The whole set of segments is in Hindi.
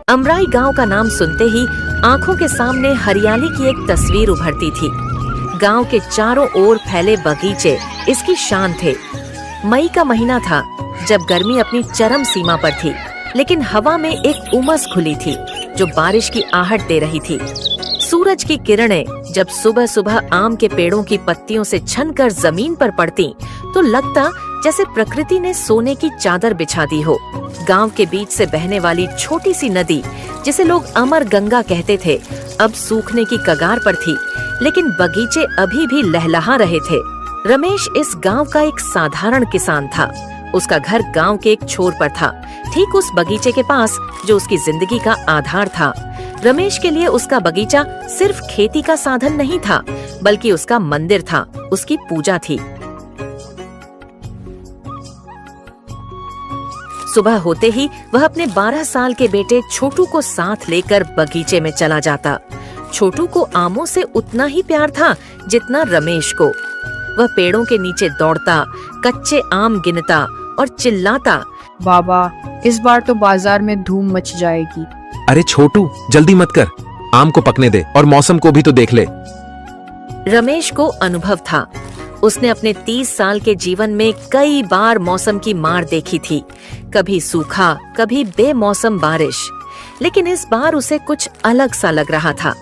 अमराई गांव का नाम सुनते ही आंखों के सामने हरियाली की एक तस्वीर उभरती थी। गांव के चारों ओर फैले बगीचे इसकी शान थे। मई का महीना था जब गर्मी अपनी चरम सीमा पर थी, लेकिन हवा में एक उमस खुली थी जो बारिश की आहट दे रही थी। सूरज की किरणें जब सुबह सुबह आम के पेड़ों की पत्तियों से छनकर जमीन पर पड़ती तो लगता जैसे प्रकृति ने सोने की चादर बिछा दी हो। गांव के बीच से बहने वाली छोटी सी नदी, जिसे लोग अमर गंगा कहते थे, अब सूखने की कगार पर थी, लेकिन बगीचे अभी भी लहलहा रहे थे। रमेश इस गांव का एक साधारण किसान था। उसका घर गांव के एक छोर पर था, ठीक उस बगीचे के पास जो उसकी जिंदगी का आधार था। रमेश के लिए उसका बगीचा सिर्फ खेती का साधन नहीं था, बल्कि उसका मंदिर था, उसकी पूजा थी। सुबह होते ही वह अपने 12 साल के बेटे छोटू को साथ लेकर बगीचे में चला जाता। छोटू को आमों से उतना ही प्यार था जितना रमेश को। वह पेड़ों के नीचे दौड़ता, कच्चे आम गिनता और चिल्लाता, बाबा, इस बार तो बाजार में धूम मच जाएगी। अरे छोटू, जल्दी मत कर, आम को पकने दे और मौसम को भी तो देख ले। रमेश को अनुभव था। उसने अपने 30 साल के जीवन में कई बार मौसम की मार देखी थी, कभी सूखा, कभी बेमौसम बारिश। लेकिन इस बार उसे कुछ अलग सा लग रहा था।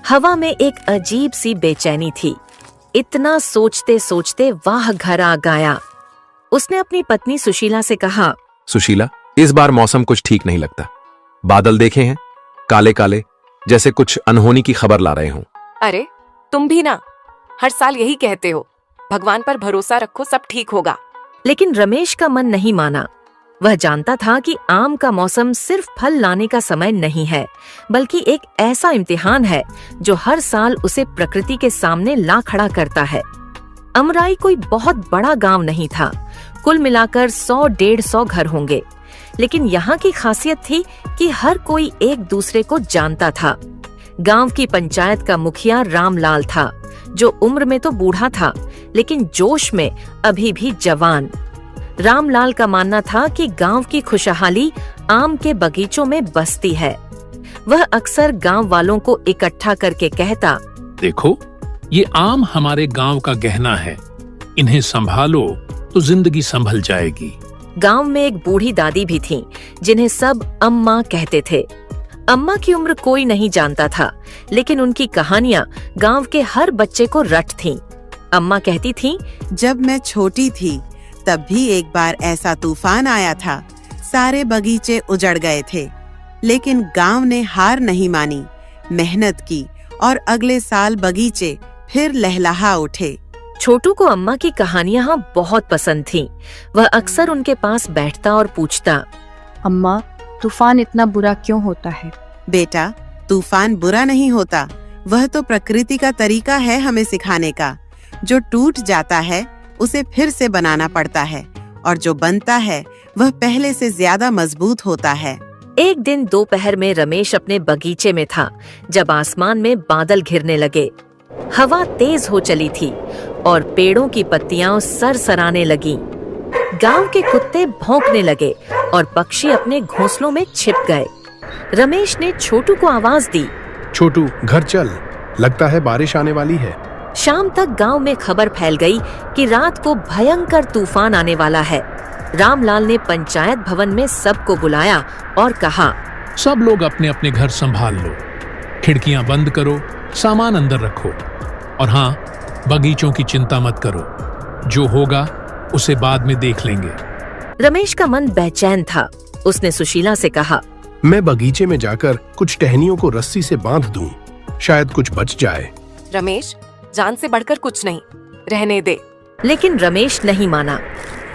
हवा में एक अजीब सी बेचैनी थी। इतना सोचते सोचते वह घर आ गया। उसने अपनी पत्नी सुशीला से कहा, सुशीला, इस बार मौसम कुछ ठीक नहीं लगता। बादल देखे हैं, काले काले, जैसे कुछ अनहोनी की खबर ला रहे हों। अरे तुम भी ना, हर साल यही कहते हो। भगवान पर भरोसा रखो, सब ठीक होगा। लेकिन रमेश का मन नहीं माना। वह जानता था कि आम का मौसम सिर्फ फल लाने का समय नहीं है, बल्कि एक ऐसा इम्तिहान है जो हर साल उसे प्रकृति के सामने ला खड़ा करता है। अमराई कोई बहुत बड़ा गांव नहीं था। कुल मिलाकर 100-150 घर होंगे, लेकिन यहाँ की खासियत थी कि हर कोई एक दूसरे को जानता था। गांव की पंचायत का मुखिया रामलाल था, जो उम्र में तो बूढ़ा था, लेकिन जोश में अभी भी जवान। रामलाल का मानना था कि गांव की खुशहाली आम के बगीचों में बसती है। वह अक्सर गांव वालों को इकट्ठा करके कहता, देखो, ये आम हमारे गांव का गहना है, इन्हें संभालो तो जिंदगी संभल जाएगी। गांव में एक बूढ़ी दादी भी थीं, जिन्हें सब अम्मा कहते थे। अम्मा की उम्र कोई नहीं जानता था, लेकिन उनकी कहानियां गांव के हर बच्चे को रट थीं। अम्मा कहती थीं, जब मैं छोटी थी तब भी एक बार ऐसा तूफान आया था, सारे बगीचे उजड़ गए थे, लेकिन गांव ने हार नहीं मानी, मेहनत की और अगले साल बगीचे फिर लहलहा उठे। छोटू को अम्मा की कहानियां बहुत पसंद थीं। वह अक्सर उनके पास बैठता और पूछता, अम्मा, तूफान इतना बुरा क्यों होता है? बेटा, तूफान बुरा नहीं होता, वह तो प्रकृति का तरीका है हमें सिखाने का। जो टूट जाता है उसे फिर से बनाना पड़ता है, और जो बनता है वह पहले से ज्यादा मजबूत होता है। एक दिन दोपहर में रमेश अपने बगीचे में था जब आसमान में बादल घिरने लगे। हवा तेज हो चली थी और पेड़ों की पत्तियां सरसराने लगीं। गांव के कुत्ते भौंकने लगे और पक्षी अपने घोंसलों में छिप गए। रमेश ने छोटू को आवाज दी, छोटू, घर चल, लगता है बारिश आने वाली है। शाम तक गांव में खबर फैल गई कि रात को भयंकर तूफान आने वाला है। रामलाल ने पंचायत भवन में सबको बुलाया और कहा, सब लोग अपने अपने घर संभाल लो, खिड़कियां बंद करो, सामान अंदर रखो, और हाँ, बगीचों की चिंता मत करो, जो होगा उसे बाद में देख लेंगे। रमेश का मन बेचैन था। उसने सुशीला से कहा, मैं बगीचे में जाकर कुछ टहनियों को रस्सी से बांध दूं, शायद कुछ बच जाए। रमेश, जान से बढ़कर कुछ नहीं, रहने दे। लेकिन रमेश नहीं माना।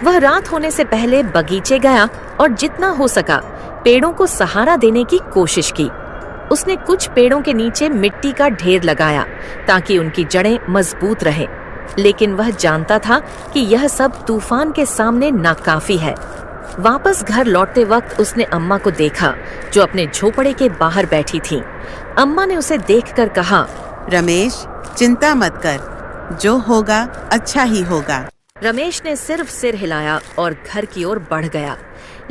वह रात होने से पहले बगीचे गया और जितना हो सका पेड़ों को सहारा देने की कोशिश की। उसने कुछ पेड़ों के नीचे मिट्टी का ढेर लगाया ताकि उनकी जड़ें मजबूत रहें। लेकिन वह जानता था कि यह सब तूफान के सामने नाकाफी है। वापस घर लौटते वक्त उसने अम्मा को देखा, जो अपने झोपड़े के बाहर बैठी थीं। अम्मा ने उसे देखकर कहा, रमेश, चिंता मत कर, जो होगा अच्छा ही होगा। रमेश ने सिर्फ सिर हिलाया और घर की ओर बढ़ गया,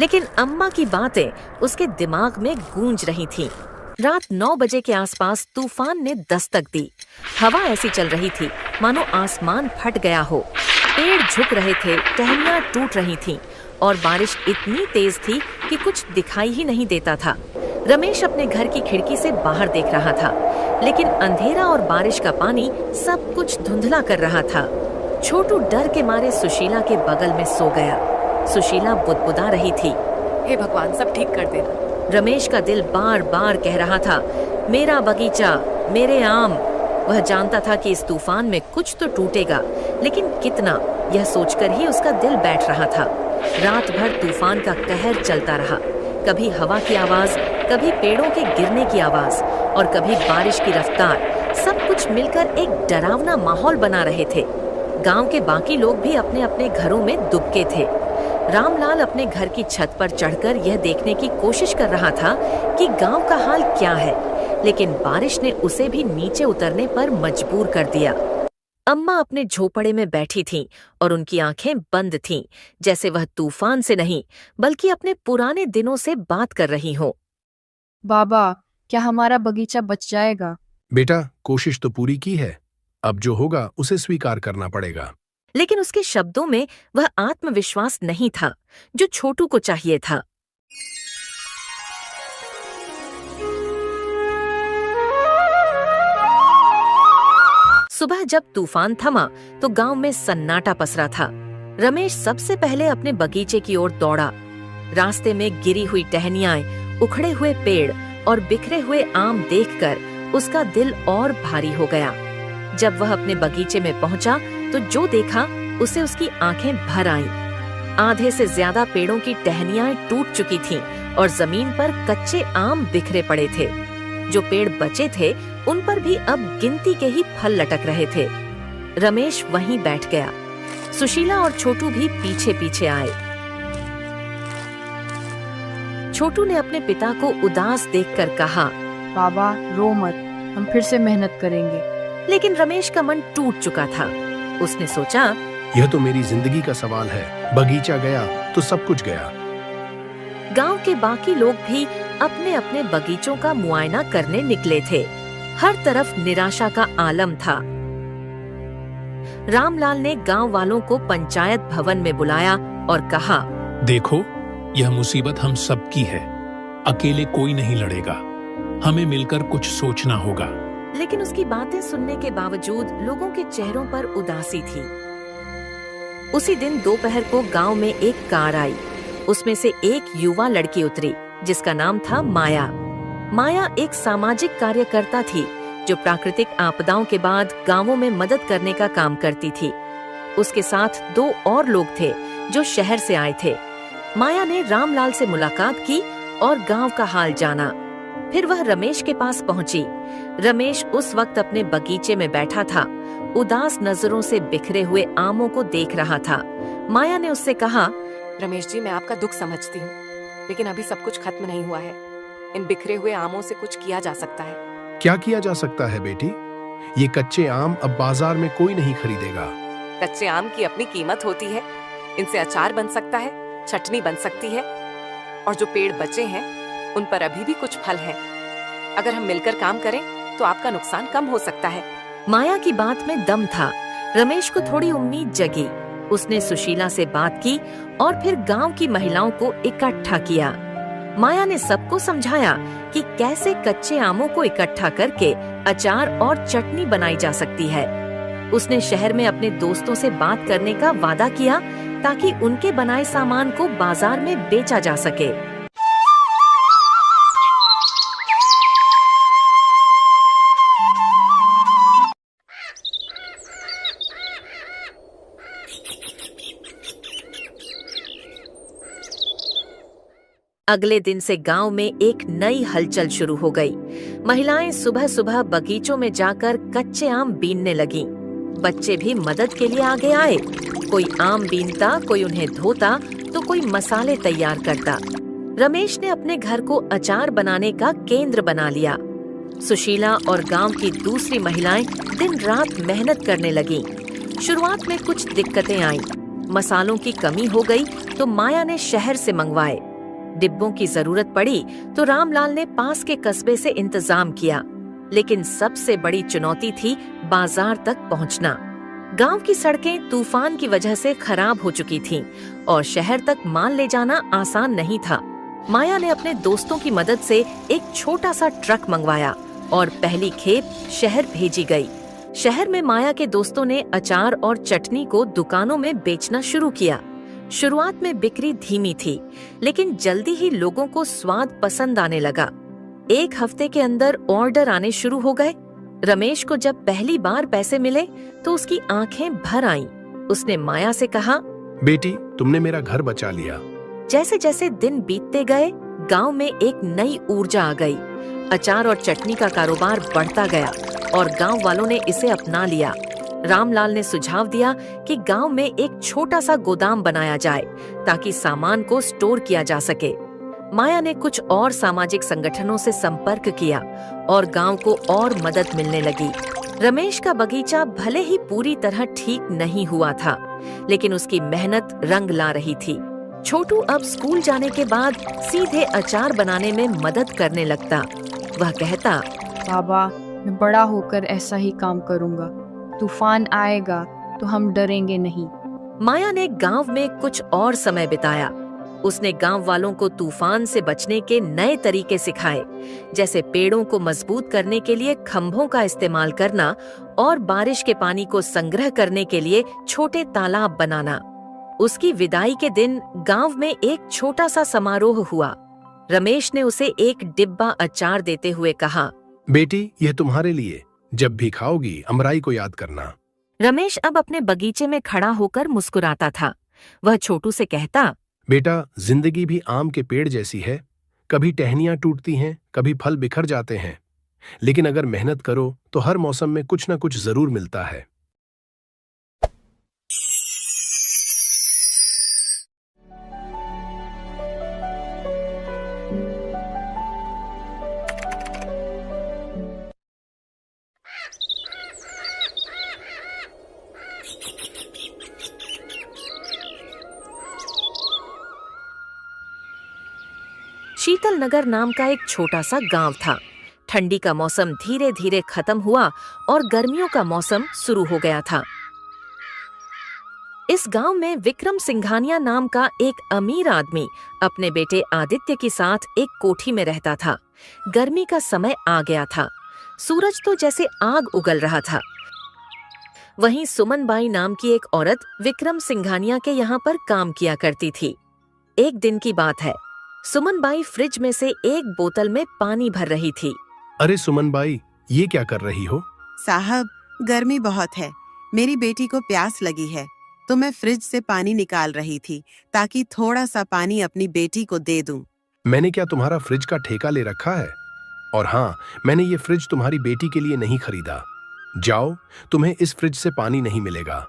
लेकिन अम्मा की बातें उसके दिमाग में गूंज रही थीं। रात 9 बजे के आसपास तूफान ने दस्तक दी। हवा ऐसी चल रही थी मानो आसमान फट गया हो। पेड़ झुक रहे थे, टहनियां टूट रही थीं और बारिश इतनी तेज थी कि कुछ दिखाई ही नहीं देता था। रमेश अपने घर की खिड़की से बाहर देख रहा था, लेकिन अंधेरा और बारिश का पानी सब कुछ धुंधला कर रहा था। छोटू डर के मारे सुशीला के बगल में सो गया। सुशीला बुदबुदा रही थी, हे भगवान, सब ठीक कर देना। रमेश का दिल बार बार कह रहा था, मेरा बगीचा, मेरे आम। वह जानता था कि इस तूफान में कुछ तो टूटेगा, लेकिन कितना, यह सोचकर ही उसका दिल बैठ रहा था। रात भर तूफान का कहर चलता रहा। कभी हवा की आवाज, कभी पेड़ों के गिरने की आवाज और कभी बारिश की रफ्तार, सब कुछ मिलकर एक डरावना माहौल बना रहे थे। गांव के बाकी लोग भी अपने अपने घरों में दुबके थे। रामलाल अपने घर की छत पर चढ़कर यह देखने की कोशिश कर रहा था कि गांव का हाल क्या है, लेकिन बारिश ने उसे भी नीचे उतरने पर मजबूर कर दिया। अम्मा अपने झोपड़े में बैठी थीं और उनकी आंखें बंद थीं, जैसे वह तूफान से नहीं बल्कि अपने पुराने दिनों से बात कर रही हो। बाबा, क्या हमारा बगीचा बच जाएगा? बेटा, कोशिश तो पूरी की है, अब जो होगा उसे स्वीकार करना पड़ेगा। लेकिन उसके शब्दों में वह आत्मविश्वास नहीं था जो छोटू को चाहिए था। सुबह जब तूफान थमा तो गांव में सन्नाटा पसरा था। रमेश सबसे पहले अपने बगीचे की ओर दौड़ा। रास्ते में गिरी हुई टहनियां, उखड़े हुए पेड़ और बिखरे हुए आम देखकर उसका दिल और भारी हो गया। जब वह अपने बगीचे में पहुंचा तो जो देखा उसे उसकी आंखें भर आईं। आधे से ज्यादा पेड़ों की टहनियां टूट चुकी थीं और जमीन पर कच्चे आम बिखरे पड़े थे। जो पेड़ बचे थे उन पर भी अब गिनती के ही फल लटक रहे थे। रमेश वहीं बैठ गया। सुशीला और छोटू भी पीछे पीछे आए। छोटू ने अपने पिता को उदास देखकर कहा, बाबा, रो मत, हम फिर से मेहनत करेंगे। लेकिन रमेश का मन टूट चुका था। उसने सोचा, यह तो मेरी जिंदगी का सवाल है, बगीचा गया तो सब कुछ गया। गांव के बाकी लोग भी अपने अपने बगीचों का मुआयना करने निकले थे। हर तरफ निराशा का आलम था। रामलाल ने गांव वालों को पंचायत भवन में बुलाया और कहा, देखो, यह मुसीबत हम सबकी है, अकेले कोई नहीं लड़ेगा, हमें मिलकर कुछ सोचना होगा। लेकिन उसकी बातें सुनने के बावजूद लोगों के चेहरों पर उदासी थी। उसी दिन दोपहर को गांव में एक कार आई। उसमें से एक युवा लड़की उतरी जिसका नाम था माया। माया एक सामाजिक कार्यकर्ता थी जो प्राकृतिक आपदाओं के बाद गांवों में मदद करने का काम करती थी। उसके साथ 2 और लोग थे जो शहर से आए थे। माया ने रामलाल से मुलाकात की और गांव का हाल जाना। फिर वह रमेश के पास पहुंची। रमेश उस वक्त अपने बगीचे में बैठा था, उदास नजरों से बिखरे हुए आमों को देख रहा था। माया ने उससे कहा, रमेश जी, मैं आपका दुख समझती हूँ, लेकिन अभी सब कुछ खत्म नहीं हुआ है। इन बिखरे हुए आमों से कुछ किया जा सकता है। क्या किया जा सकता है बेटी? ये कच्चे आम अब बाजार में कोई नहीं खरीदेगा। कच्चे आम की अपनी कीमत होती है। इनसे अचार बन सकता है, चटनी बन सकती है, और जो पेड़ बचे हैं उन पर अभी भी कुछ फल हैं। अगर हम मिलकर काम करें तो आपका नुकसान कम हो सकता है। माया की बात में दम था। रमेश को थोड़ी उम्मीद जगी। उसने सुशीला से बात की और फिर गांव की महिलाओं को इकट्ठा किया। माया ने सबको समझाया कि कैसे कच्चे आमों को इकट्ठा करके अचार और चटनी बनाई जा सकती है। उसने शहर में अपने दोस्तों से बात करने का वादा किया ताकि उनके बनाए सामान को बाजार में बेचा जा सके। अगले दिन से गांव में एक नई हलचल शुरू हो गई। महिलाएं सुबह सुबह बगीचों में जाकर कच्चे आम बीनने लगीं। बच्चे भी मदद के लिए आगे आए। कोई आम बीनता, कोई उन्हें धोता, तो कोई मसाले तैयार करता। रमेश ने अपने घर को अचार बनाने का केंद्र बना लिया। सुशीला और गांव की दूसरी महिलाएं दिन रात मेहनत करने लगीं। शुरुआत में कुछ दिक्कतें आईं। मसालों की कमी हो गई तो माया ने शहर से मंगवाए। डिब्बों की जरूरत पड़ी तो रामलाल ने पास के कस्बे से इंतजाम किया। लेकिन सबसे बड़ी चुनौती थी बाजार तक पहुंचना। गांव की सड़कें तूफान की वजह से खराब हो चुकी थीं और शहर तक माल ले जाना आसान नहीं था। माया ने अपने दोस्तों की मदद से एक छोटा सा ट्रक मंगवाया और पहली खेप शहर भेजी गई। शहर में माया के दोस्तों ने अचार और चटनी को दुकानों में बेचना शुरू किया। शुरुआत में बिक्री धीमी थी, लेकिन जल्दी ही लोगों को स्वाद पसंद आने लगा। एक हफ्ते के अंदर ऑर्डर आने शुरू हो गए। रमेश को जब पहली बार पैसे मिले तो उसकी आंखें भर आईं। उसने माया से कहा, बेटी, तुमने मेरा घर बचा लिया। जैसे जैसे दिन बीतते गए, गांव में एक नई ऊर्जा आ गई। अचार और चटनी का कारोबार बढ़ता गया और गांव वालों ने इसे अपना लिया। रामलाल ने सुझाव दिया कि गांव में एक छोटा सा गोदाम बनाया जाए ताकि सामान को स्टोर किया जा सके। माया ने कुछ और सामाजिक संगठनों से संपर्क किया और गांव को और मदद मिलने लगी। रमेश का बगीचा भले ही पूरी तरह ठीक नहीं हुआ था, लेकिन उसकी मेहनत रंग ला रही थी। छोटू अब स्कूल जाने के बाद सीधे अचार बनाने में मदद करने लगता। वह कहता, बाबा, मैं बड़ा होकर ऐसा ही काम करूंगा। तूफान आएगा तो हम डरेंगे नहीं। माया ने गांव में कुछ और समय बिताया। उसने गांव वालों को तूफान से बचने के नए तरीके सिखाए, जैसे पेड़ों को मजबूत करने के लिए खंभों का इस्तेमाल करना और बारिश के पानी को संग्रह करने के लिए छोटे तालाब बनाना। उसकी विदाई के दिन गांव में एक छोटा सा समारोह हुआ। रमेश ने उसे एक डिब्बा अचार देते हुए कहा, बेटी, यह तुम्हारे लिए। जब भी खाओगी अमराई को याद करना। रमेश अब अपने बगीचे में खड़ा होकर मुस्कुराता था। वह छोटू से कहता, बेटा, जिंदगी भी आम के पेड़ जैसी है। कभी टहनियां टूटती हैं, कभी फल बिखर जाते हैं, लेकिन अगर मेहनत करो तो हर मौसम में कुछ न कुछ जरूर मिलता है। शीतल नगर नाम का एक छोटा सा गांव था। ठंडी का मौसम धीरे धीरे खत्म हुआ और गर्मियों का मौसम शुरू हो गया था। इस गांव में विक्रम सिंघानिया नाम का एक अमीर आदमी अपने बेटे आदित्य के साथ एक कोठी में रहता था। गर्मी का समय आ गया था। सूरज तो जैसे आग उगल रहा था। वहीं सुमन बाई नाम की एक औरत विक्रम सिंघानिया के यहाँ पर काम किया करती थी। एक दिन की बात है, सुमन बाई फ्रिज में से एक बोतल में पानी भर रही थी। अरे सुमन बाई, ये क्या कर रही हो? साहब, गर्मी बहुत है, मेरी बेटी को प्यास लगी है, तो मैं फ्रिज से पानी निकाल रही थी ताकि थोड़ा सा पानी अपनी बेटी को दे दूं। मैंने क्या तुम्हारा फ्रिज का ठेका ले रखा है? और हाँ, मैंने ये फ्रिज तुम्हारी बेटी के लिए नहीं खरीदा। जाओ, तुम्हें इस फ्रिज से पानी नहीं मिलेगा।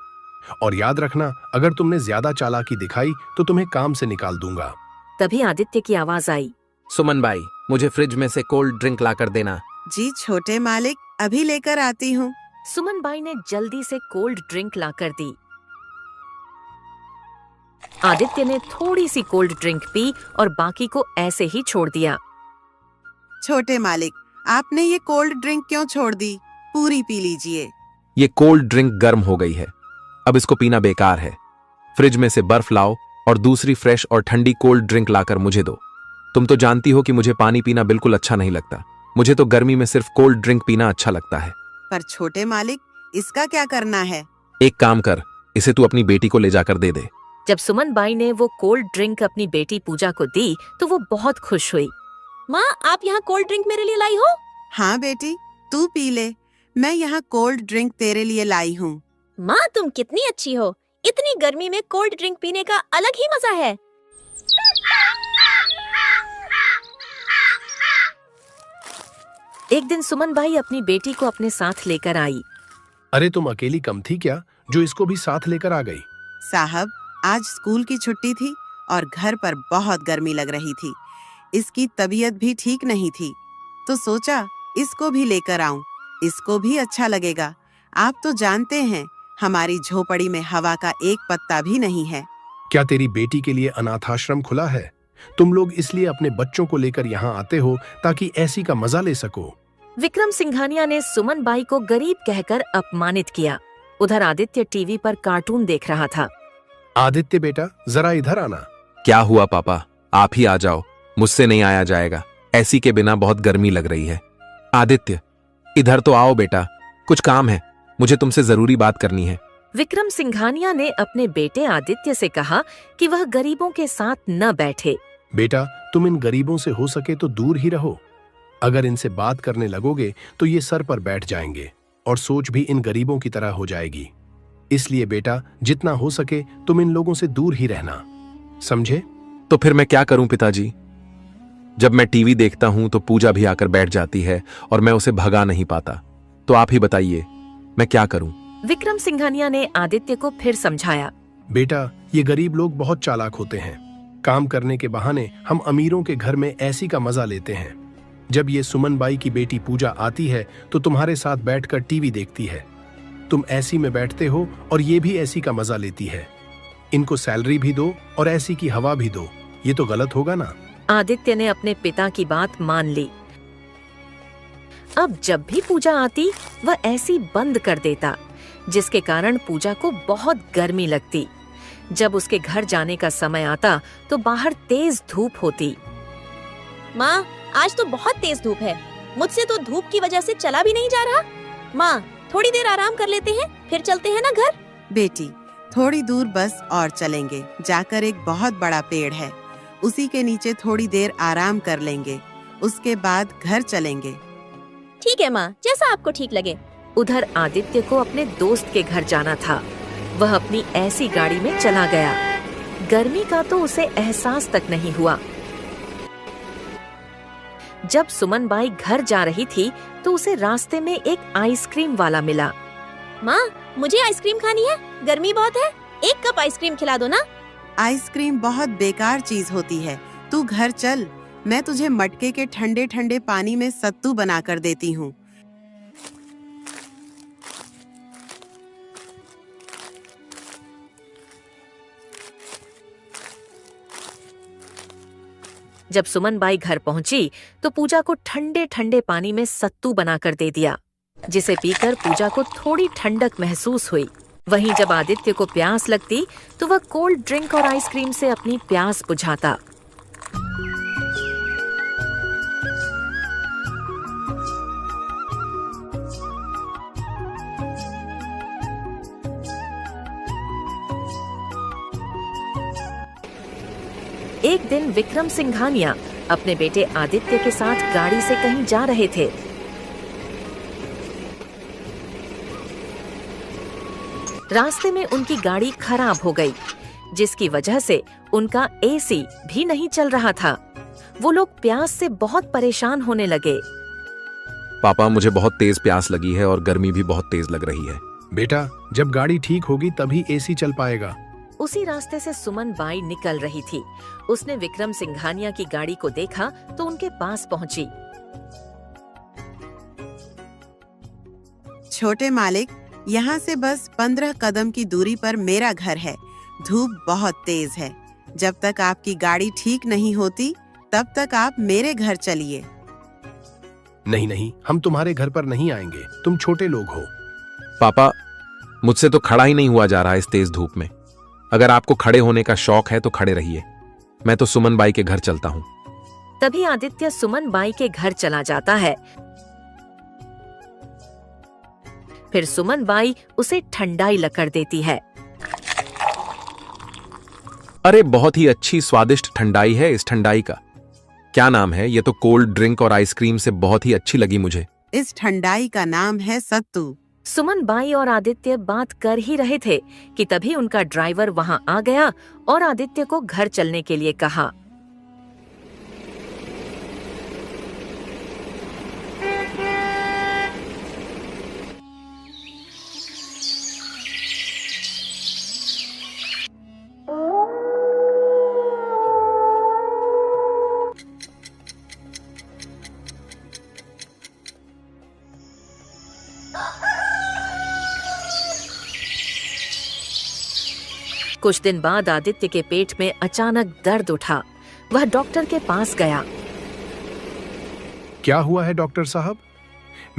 और याद रखना, अगर तुमने ज्यादा चालाकी दिखाई तो तुम्हें काम से निकाल दूंगा। तभी आदित्य की आवाज आई, सुमन बाई, मुझे फ्रिज में से कोल्ड ड्रिंक ला कर देना। जी छोटे मालिक, अभी लेकर आती हूँ। सुमन बाई ने जल्दी से कोल्ड ड्रिंक लाकर दी। आदित्य ने थोड़ी सी कोल्ड ड्रिंक पी और बाकी को ऐसे ही छोड़ दिया। छोटे मालिक, आपने ये कोल्ड ड्रिंक क्यों छोड़ दी? पूरी पी लीजिए। ये कोल्ड ड्रिंक गर्म हो गई है, अब इसको पीना बेकार है। फ्रिज में से बर्फ लाओ और दूसरी फ्रेश और ठंडी कोल्ड ड्रिंक लाकर मुझे दो। तुम तो जानती हो कि मुझे पानी पीना बिल्कुल अच्छा नहीं लगता। मुझे तो गर्मी में सिर्फ कोल्ड ड्रिंक पीना अच्छा लगता है। पर छोटे मालिक, इसका क्या करना है? एक काम कर, इसे तू अपनी बेटी को ले जाकर दे दे। जब सुमन बाई ने वो कोल्ड ड्रिंक अपनी बेटी पूजा को दी तो वो बहुत खुश हुई। माँ, आप यहाँ कोल्ड ड्रिंक मेरे लिए लाई हो? हाँ बेटी, तू पी ले, मैं यहाँ कोल्ड ड्रिंक तेरे लिए लाई हूँ। माँ, तुम कितनी अच्छी हो। इतनी गर्मी में कोल्ड ड्रिंक पीने का अलग ही मजा है। एक दिन सुमन बाई अपनी बेटी को अपने साथ लेकर आई। अरे तुम अकेली कम थी क्या, जो इसको भी साथ लेकर आ गई? साहब, आज स्कूल की छुट्टी थी और घर पर बहुत गर्मी लग रही थी। इसकी तबीयत भी ठीक नहीं थी, तो सोचा इसको भी लेकर आऊं, इसको भी अच्छा लगेगा। आप तो जानते हैं, हमारी झोपड़ी में हवा का एक पत्ता भी नहीं है। क्या तेरी बेटी के लिए अनाथाश्रम खुला है? तुम लोग इसलिए अपने बच्चों को लेकर यहाँ आते हो ताकि ऐसी का मजा ले सको। विक्रम सिंघानिया ने सुमन बाई को गरीब कहकर अपमानित किया। उधर आदित्य टीवी पर कार्टून देख रहा था। आदित्य बेटा, जरा इधर आना। क्या हुआ पापा? आप ही आ जाओ, मुझसे नहीं आया जाएगा। ऐसी के बिना बहुत गर्मी लग रही है। आदित्य, इधर तो आओ बेटा, कुछ काम है, मुझे तुमसे जरूरी बात करनी है। विक्रम सिंघानिया ने अपने बेटे आदित्य से कहा कि वह गरीबों के साथ न बैठे। बेटा, तुम इन गरीबों से हो सके तो दूर ही रहो। अगर इनसे बात करने लगोगे तो ये सर पर बैठ जाएंगे और सोच भी इन गरीबों की तरह हो जाएगी। इसलिए बेटा, जितना हो सके तुम इन लोगों से दूर ही रहना, समझे? तो फिर मैं क्या करूं पिताजी? जब मैं टीवी देखता हूं तो पूजा भी आकर बैठ जाती है और मैं उसे भगा नहीं पाता। तो आप ही बताइए, मैं क्या करूं? विक्रम सिंघानिया ने आदित्य को फिर समझाया। बेटा, ये गरीब लोग बहुत चालाक होते हैं। काम करने के बहाने हम अमीरों के घर में ऐसी का मजा लेते हैं। जब ये सुमन बाई की बेटी पूजा आती है तो तुम्हारे साथ बैठकर टीवी देखती है। तुम ऐसी में बैठते हो और ये भी ऐसी का मजा लेती है। इनको सैलरी भी दो और ऐसी की हवा भी दो, ये तो गलत होगा ना? आदित्य ने अपने पिता की बात मान ली। अब जब भी पूजा आती वह ऐसी बंद कर देता, जिसके कारण पूजा को बहुत गर्मी लगती। जब उसके घर जाने का समय आता तो बाहर तेज धूप होती। माँ, आज तो बहुत तेज धूप है। मुझसे तो धूप की वजह से चला भी नहीं जा रहा। माँ, थोड़ी देर आराम कर लेते हैं, फिर चलते हैं ना घर। बेटी, थोड़ी दूर बस और चलेंगे। जाकर एक बहुत बड़ा पेड़ है, उसी के नीचे थोड़ी देर आराम कर लेंगे, उसके बाद घर चलेंगे। ठीक है माँ, जैसा आपको ठीक लगे। उधर आदित्य को अपने दोस्त के घर जाना था। वह अपनी ऐसी गाड़ी में चला गया। गर्मी का तो उसे एहसास तक नहीं हुआ। जब सुमन बाई घर जा रही थी तो उसे रास्ते में एक आइसक्रीम वाला मिला। माँ, मुझे आइसक्रीम खानी है, गर्मी बहुत है। एक कप आइसक्रीम खिला दो ना। आइसक्रीम बहुत बेकार चीज होती है, तू घर चल, मैं तुझे मटके के ठंडे ठंडे पानी में सत्तू बनाकर देती हूँ। जब सुमन बाई घर पहुंची तो पूजा को ठंडे ठंडे पानी में सत्तू बनाकर दे दिया, जिसे पीकर पूजा को थोड़ी ठंडक महसूस हुई। वहीं जब आदित्य को प्यास लगती तो वह कोल्ड ड्रिंक और आइसक्रीम से अपनी प्यास बुझाता। एक दिन विक्रम सिंघानिया अपने बेटे आदित्य के साथ गाड़ी से कहीं जा रहे थे। रास्ते में उनकी गाड़ी खराब हो गई, जिसकी वजह से उनका एसी भी नहीं चल रहा था। वो लोग प्यास से बहुत परेशान होने लगे। पापा, मुझे बहुत तेज प्यास लगी है और गर्मी भी बहुत तेज लग रही है। बेटा, जब गाड़ी ठीक होगी तभी एसी चल पाएगा। उसी रास्ते से सुमन बाई निकल रही थी। उसने विक्रम सिंघानिया की गाड़ी को देखा तो उनके पास पहुंची। छोटे मालिक, यहाँ से बस 15 कदम की दूरी पर मेरा घर है। धूप बहुत तेज है। जब तक आपकी गाड़ी ठीक नहीं होती तब तक आप मेरे घर चलिए। नहीं नहीं, हम तुम्हारे घर पर नहीं आएंगे, तुम छोटे लोग हो। पापा, मुझसे तो खड़ा ही नहीं हुआ जा रहा इस तेज धूप में। अगर आपको खड़े होने का शौक है तो खड़े रहिए, मैं तो सुमन बाई के घर चलता हूँ। तभी आदित्य सुमन बाई के घर चला जाता है। फिर सुमन बाई उसे ठंडाई लकर देती है। अरे, बहुत ही अच्छी स्वादिष्ट ठंडाई है। इस ठंडाई का क्या नाम है? ये तो कोल्ड ड्रिंक और आइसक्रीम से बहुत ही अच्छी लगी मुझे। इस ठंडाई का नाम है सत्तू। सुमन बाई और आदित्य बात कर ही रहे थे कि तभी उनका ड्राइवर वहां आ गया और आदित्य को घर चलने के लिए कहा। कुछ दिन बाद आदित्य के पेट में अचानक दर्द उठा। वह डॉक्टर के पास गया। क्या हुआ है डॉक्टर साहब?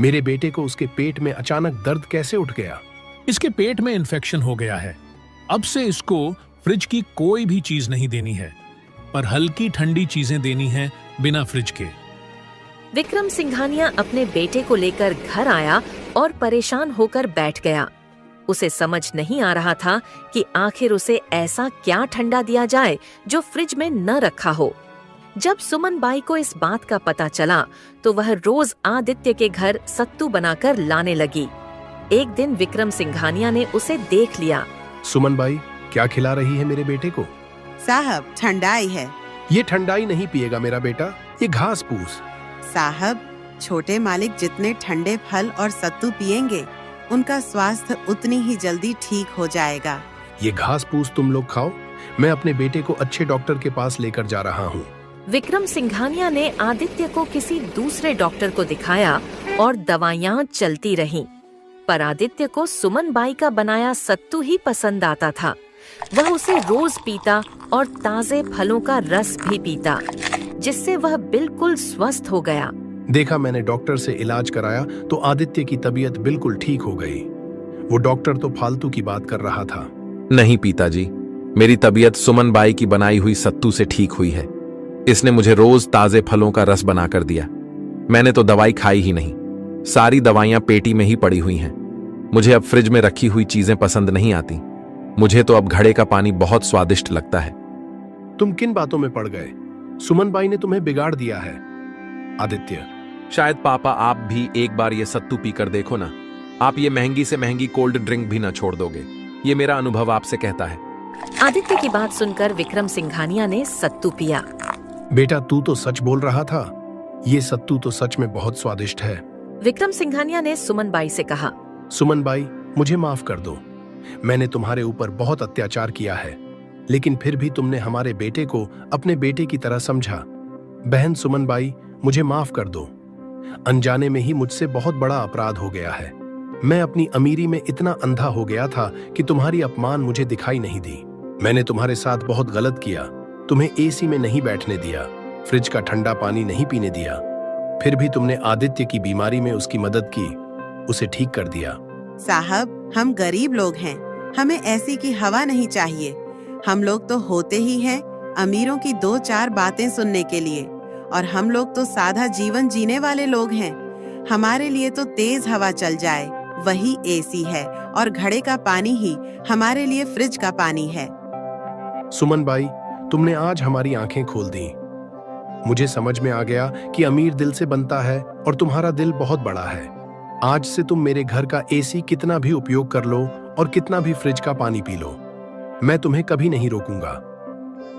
मेरे बेटे को उसके पेट में अचानक दर्द कैसे उठ गया? इसके पेट में इन्फेक्शन हो गया है। अब से इसको फ्रिज की कोई भी चीज नहीं देनी है, पर हल्की ठंडी चीजें देनी है बिना फ्रिज के। विक्रम सिंघानिया अपने बेटे को लेकर घर आया और परेशान होकर बैठ गया। उसे समझ नहीं आ रहा था कि आखिर उसे ऐसा क्या ठंडा दिया जाए जो फ्रिज में न रखा हो। जब सुमन बाई को इस बात का पता चला तो वह रोज आदित्य के घर सत्तू बनाकर लाने लगी। एक दिन विक्रम सिंघानिया ने उसे देख लिया। सुमन बाई, क्या खिला रही है मेरे बेटे को? साहब, ठंडाई है। ये ठंडाई नहीं पिएगा मेरा बेटा, ये घास फूस। साहब, छोटे मालिक जितने ठंडे फल और सत्तू पिएंगे उनका स्वास्थ्य उतनी ही जल्दी ठीक हो जाएगा। ये घास फूस तुम लोग खाओ, मैं अपने बेटे को अच्छे डॉक्टर के पास लेकर जा रहा हूँ। विक्रम सिंघानिया ने आदित्य को किसी दूसरे डॉक्टर को दिखाया और दवाइयाँ चलती रहीं। पर आदित्य को सुमन बाई का बनाया सत्तू ही पसंद आता था। वह उसे रोज पीता और ताजे फलों का रस भी पीता, जिससे वह बिल्कुल स्वस्थ हो गया। देखा, मैंने डॉक्टर से इलाज कराया तो आदित्य की तबीयत बिल्कुल ठीक हो गई। वो डॉक्टर तो फालतू की बात कर रहा था। नहीं पिताजी, मेरी तबीयत सुमन बाई की बनाई हुई सत्तू से ठीक हुई है। इसने मुझे रोज ताजे फलों का रस बनाकर दिया। मैंने तो दवाई खाई ही नहीं, सारी दवाइयां पेटी में ही पड़ी हुई हैं। मुझे अब फ्रिज में रखी हुई चीजें पसंद नहीं आती। मुझे तो अब घड़े का पानी बहुत स्वादिष्ट लगता है। तुम किन बातों में पड़ गए? सुमन बाई ने तुम्हें बिगाड़ दिया है। आदित्य, शायद पापा आप भी एक बार ये सत्तू पीकर देखो ना। आप ये महंगी से महंगी कोल्ड ड्रिंक भी ना छोड़ दोगे। ये मेरा अनुभव आपसे कहता है। आदित्य की बात सुनकर विक्रम सिंघानिया ने सत्तू पिया। बेटा, तू तो सच बोल रहा था। ये सत्तू तो सच में बहुत स्वादिष्ट है। विक्रम सिंघानिया ने सुमन बाई से कहा। सुमन बाई, मुझे माफ कर दो। मैंने तुम्हारे ऊपर बहुत अत्याचार किया है, लेकिन फिर भी तुमने हमारे बेटे को अपने बेटे की तरह समझा। बहन सुमन बाई, मुझे माफ कर दो। अनजाने में ही मुझसे बहुत बड़ा अपराध हो गया है। मैं अपनी अमीरी में इतना अंधा हो गया था कि तुम्हारी अपमान मुझे दिखाई नहीं दी। मैंने तुम्हारे साथ बहुत गलत किया। तुम्हें एसी में नहीं बैठने दिया, फ्रिज का ठंडा पानी नहीं पीने दिया। फिर भी तुमने आदित्य की बीमारी में उसकी मदद की, उसे ठीक कर दिया। साहब, हम गरीब लोग हैं, हमें ऐसी की हवा नहीं चाहिए। हम लोग तो होते ही हैं अमीरों की 2-4 बातें सुनने के लिए, और हम लोग तो सादा जीवन जीने वाले लोग हैं। हमारे लिए तो तेज हवा चल जाए वही एसी है, और घड़े का पानी ही हमारे लिए फ्रिज का पानी है। सुमन बाई, तुमने आज हमारी आंखें खोल दी। मुझे समझ में आ गया कि अमीर दिल से बनता है और तुम्हारा दिल बहुत बड़ा है। आज से तुम मेरे घर का एसी कितना भी उपयोग कर लो और कितना भी फ्रिज का पानी पी लो, मैं तुम्हें कभी नहीं रोकूंगा।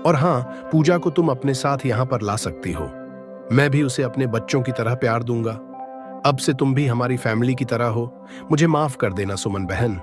और हाँ, पूजा को तुम अपने साथ यहाँ पर ला सकती हो। मैं भी उसे अपने बच्चों की तरह प्यार दूंगा। अब से तुम भी हमारी फैमिली की तरह हो। मुझे माफ कर देना सुमन बहन।